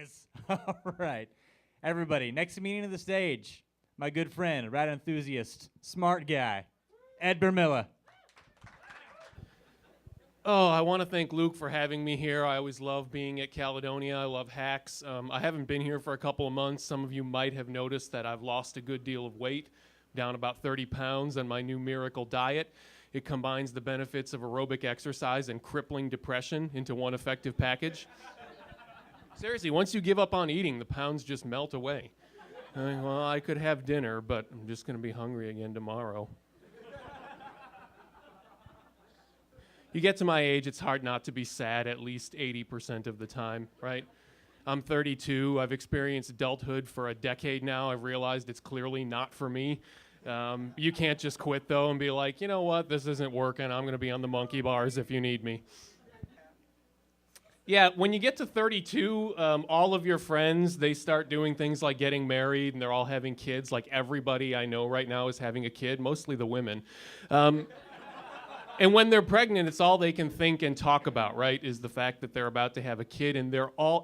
guys. All right. Everybody, next meeting to the stage, my good friend, rat enthusiast, smart guy, Ed Bermilla. Oh, I want to thank Luke for having me here. I always love being at Caledonia. I love hacks. I haven't been here for a couple of months. Some of you might have noticed that I've lost a good deal of weight, down about 30 pounds on my new miracle diet. It combines the benefits of aerobic exercise and crippling depression into one effective package. Seriously, once you give up on eating, the pounds just melt away. Well, I could have dinner, but I'm just going to be hungry again tomorrow. You get to my age, it's hard not to be sad at least 80% of the time, right? I'm 32. I've experienced adulthood for a decade now. I've realized it's clearly not for me. You can't just quit, though, and be like, you know what, this isn't working. I'm going to be on the monkey bars if you need me. Yeah, when you get to 32, all of your friends, they start doing things like getting married, and they're all having kids. Like everybody I know right now is having a kid, mostly the women. And when they're pregnant, it's all they can think and talk about, right, is the fact that they're about to have a kid. And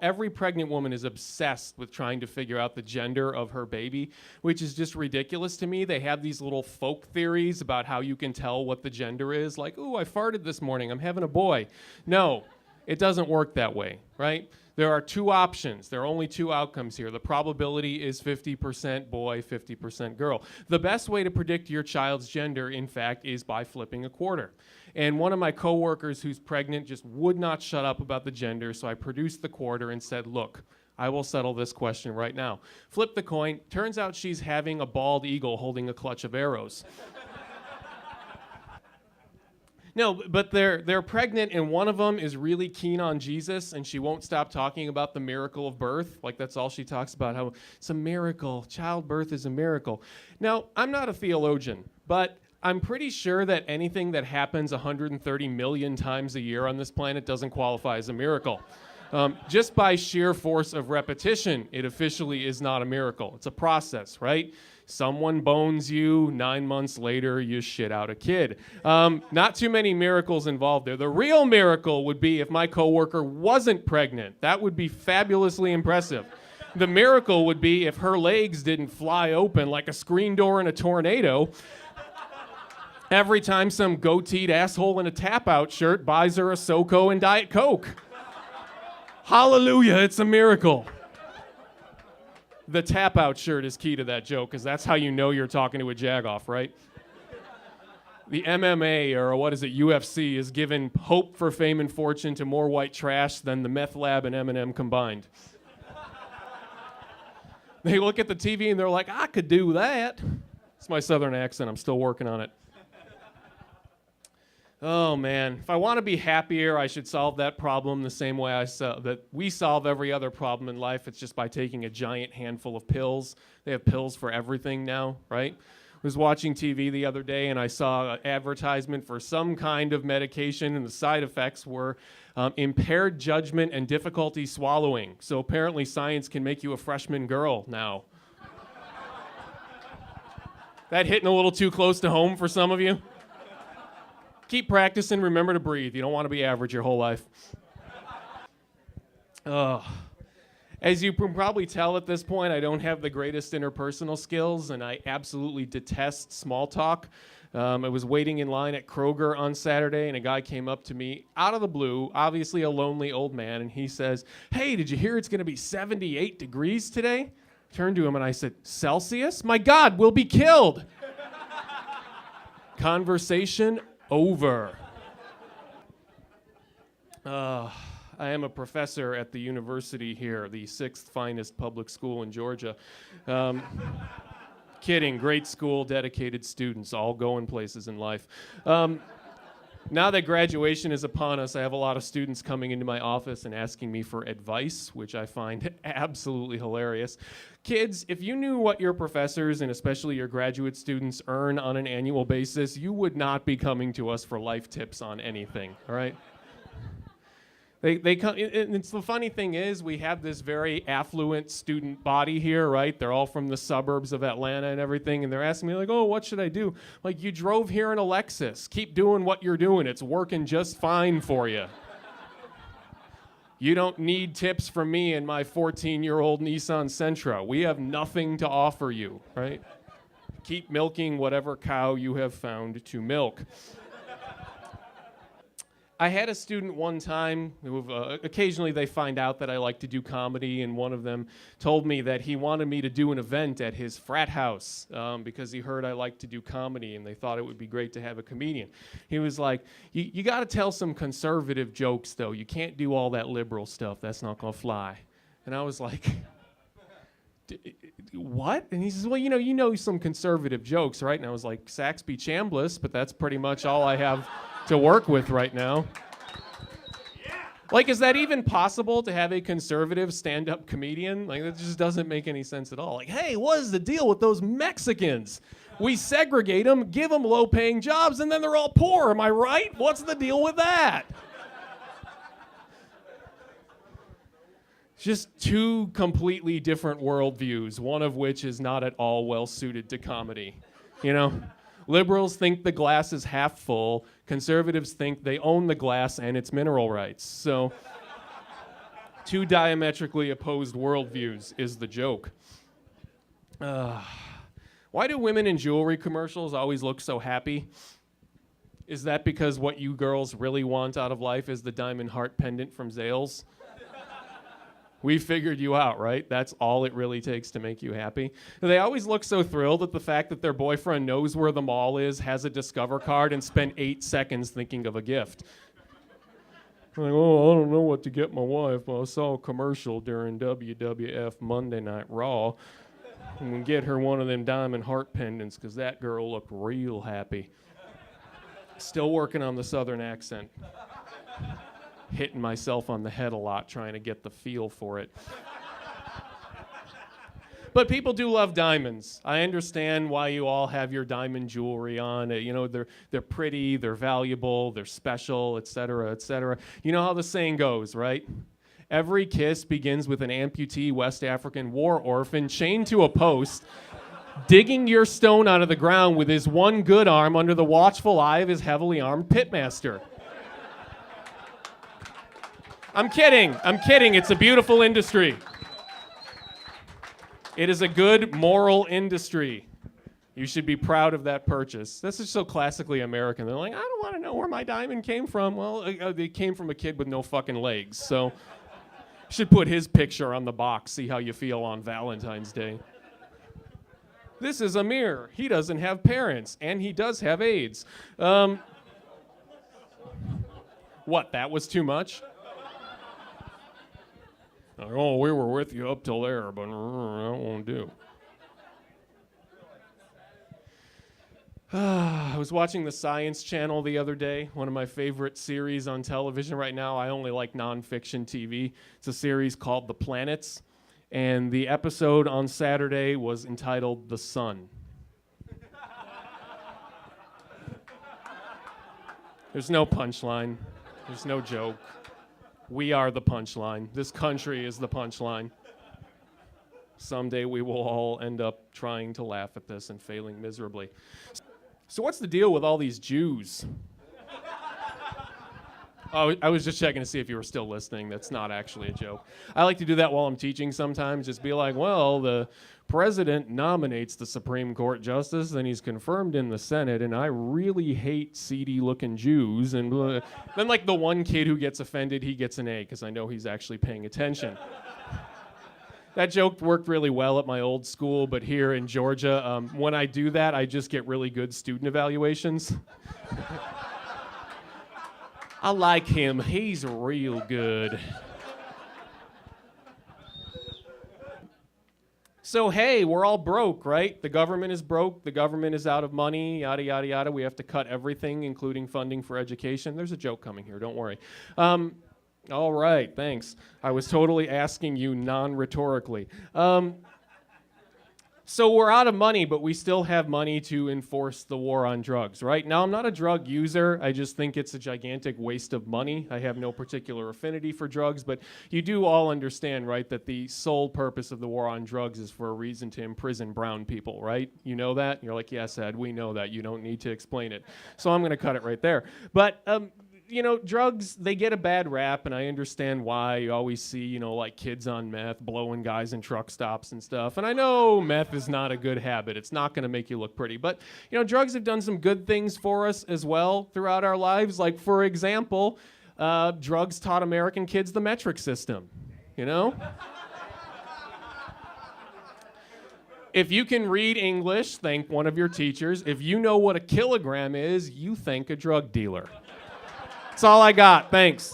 every pregnant woman is obsessed with trying to figure out the gender of her baby, which is just ridiculous to me. They have these little folk theories about how you can tell what the gender is. Like, ooh, I farted this morning. I'm having a boy. No, it doesn't work that way, right? There are two options. There are only two outcomes here. The probability is 50% boy, 50% girl. The best way to predict your child's gender, in fact, is by flipping a quarter. And one of my coworkers who's pregnant just would not shut up about the gender, so I produced the quarter and said, look, I will settle this question right now. Flip the coin. Turns out she's having a bald eagle holding a clutch of arrows. No, but they're pregnant, and one of them is really keen on Jesus, and she won't stop talking about the miracle of birth. Like, that's all she talks about, how it's a miracle. Childbirth is a miracle. Now, I'm not a theologian, but I'm pretty sure that anything that happens 130 million times a year on this planet doesn't qualify as a miracle. Just by sheer force of repetition, it officially is not a miracle. It's a process, right? Someone bones you, 9 months later, you shit out a kid. Not too many miracles involved there. The real miracle would be if my coworker wasn't pregnant. That would be fabulously impressive. The miracle would be if her legs didn't fly open like a screen door in a tornado every time some goateed asshole in a tap-out shirt buys her a SoCo and Diet Coke. Hallelujah, it's a miracle. The tap-out shirt is key to that joke, because that's how you know you're talking to a jagoff, right? The MMA, or what is it, UFC, is giving hope for fame and fortune to more white trash than the meth lab and Eminem combined. They look at the TV and they're like, I could do that. It's my southern accent. I'm still working on it. Oh, man. If I want to be happier, I should solve that problem the same way that we solve every other problem in life. It's just by taking a giant handful of pills. They have pills for everything now, right? I was watching TV the other day, and I saw an advertisement for some kind of medication, and the side effects were impaired judgment and difficulty swallowing. So apparently science can make you a freshman girl now. That hitting a little too close to home for some of you? Keep practicing, remember to breathe. You don't want to be average your whole life. As you can probably tell at this point, I don't have the greatest interpersonal skills, and I absolutely detest small talk. I was waiting in line at Kroger on Saturday, and a guy came up to me out of the blue, obviously a lonely old man, and he says, hey, did you hear it's going to be 78 degrees today? I turned to him and I said, Celsius? My God, we'll be killed. Conversation over. I am a professor at the university here, the 6th finest public school in Georgia. Kidding, great school, dedicated students, all going places in life. Now that graduation is upon us, I have a lot of students coming into my office and asking me for advice, which I find absolutely hilarious. Kids, if you knew what your professors and especially your graduate students earn on an annual basis, you would not be coming to us for life tips on anything, all right? They come, and it's the funny thing is we have this very affluent student body here, right? They're all from the suburbs of Atlanta and everything, and they're asking me like, oh, what should I do? Like, you drove here in a Lexus. Keep doing what you're doing. It's working just fine for you. You don't need tips from me and my 14-year-old Nissan Sentra. We have nothing to offer you, right? Keep milking whatever cow you have found to milk. I had a student one time who occasionally they find out that I like to do comedy, and one of them told me that he wanted me to do an event at his frat house because he heard I like to do comedy, and they thought it would be great to have a comedian. He was like, you got to tell some conservative jokes, though. You can't do all that liberal stuff. That's not going to fly. And I was like, what? And he says, well, you know some conservative jokes, right? And I was like, Saxby Chambliss, but that's pretty much all I have to work with right now. Like, is that even possible to have a conservative stand-up comedian? Like, that just doesn't make any sense at all. Like, hey, what is the deal with those Mexicans? We segregate them, give them low-paying jobs, and then they're all poor. Am I right? What's the deal with that? Just two completely different worldviews, one of which is not at all well-suited to comedy, you know? Liberals think the glass is half full. Conservatives think they own the glass and its mineral rights. So, two diametrically opposed worldviews is the joke. Why do women in jewelry commercials always look so happy? Is that because what you girls really want out of life is the diamond heart pendant from Zales? We figured you out, right? That's all it really takes to make you happy. They always look so thrilled at the fact that their boyfriend knows where the mall is, has a Discover card, and spent 8 seconds thinking of a gift. Like, oh, I don't know what to get my wife. Well, I saw a commercial during WWF Monday Night Raw. I'm going to get her one of them diamond heart pendants because that girl looked real happy. Still working on the Southern accent. Hitting myself on the head a lot trying to get the feel for it. But people do love diamonds. I understand why you all have your diamond jewelry on. You know, they're pretty, they're valuable, they're special, et cetera, et cetera. You know how the saying goes, right? Every kiss begins with an amputee West African war orphan chained to a post, digging your stone out of the ground with his one good arm under the watchful eye of his heavily armed pitmaster. I'm kidding. It's a beautiful industry. It is a good moral industry. You should be proud of that purchase. This is so classically American. They're like, I don't want to know where my diamond came from. Well, it came from a kid with no fucking legs. So you should put his picture on the box, see how you feel on Valentine's Day. This is a mirror. He doesn't have parents, and he does have AIDS. What, that was too much? Oh, we were with you up till there, but that won't do. I was watching the Science Channel the other day, one of my favorite series on television right now. I only like nonfiction TV. It's a series called The Planets, and the episode on Saturday was entitled The Sun. There's no punchline. There's no joke. We are the punchline. This country is the punchline. Someday we will all end up trying to laugh at this and failing miserably. So what's the deal with all these Jews? Oh, I was just checking to see if you were still listening. That's not actually a joke. I like to do that while I'm teaching sometimes. Just be like, well, the president nominates the Supreme Court justice, and he's confirmed in the Senate, and I really hate seedy-looking Jews. And then, like, the one kid who gets offended, he gets an A, because I know he's actually paying attention. That joke worked really well at my old school, but here in Georgia, when I do that, I just get really good student evaluations. I like him. He's real good. So, hey, we're all broke, right? The government is broke. The government is out of money, yada, yada, yada. We have to cut everything, including funding for education. There's a joke coming here. Don't worry. All right, thanks. I was totally asking you non-rhetorically. So we're out of money, but we still have money to enforce the war on drugs, right? Now, I'm not a drug user. I just think it's a gigantic waste of money. I have no particular affinity for drugs, but you do all understand, right, that the sole purpose of the war on drugs is for a reason to imprison brown people, right? You know that? You're like, yes, Ed, we know that. You don't need to explain it. So I'm going to cut it right there. But drugs, they get a bad rap, and I understand why. You always see, like kids on meth blowing guys in truck stops and stuff. And I know meth is not a good habit. It's not going to make you look pretty. But, drugs have done some good things for us as well throughout our lives. Like, for example, drugs taught American kids the metric system, If you can read English, thank one of your teachers. If you know what a kilogram is, you thank a drug dealer. That's all I got. Thanks.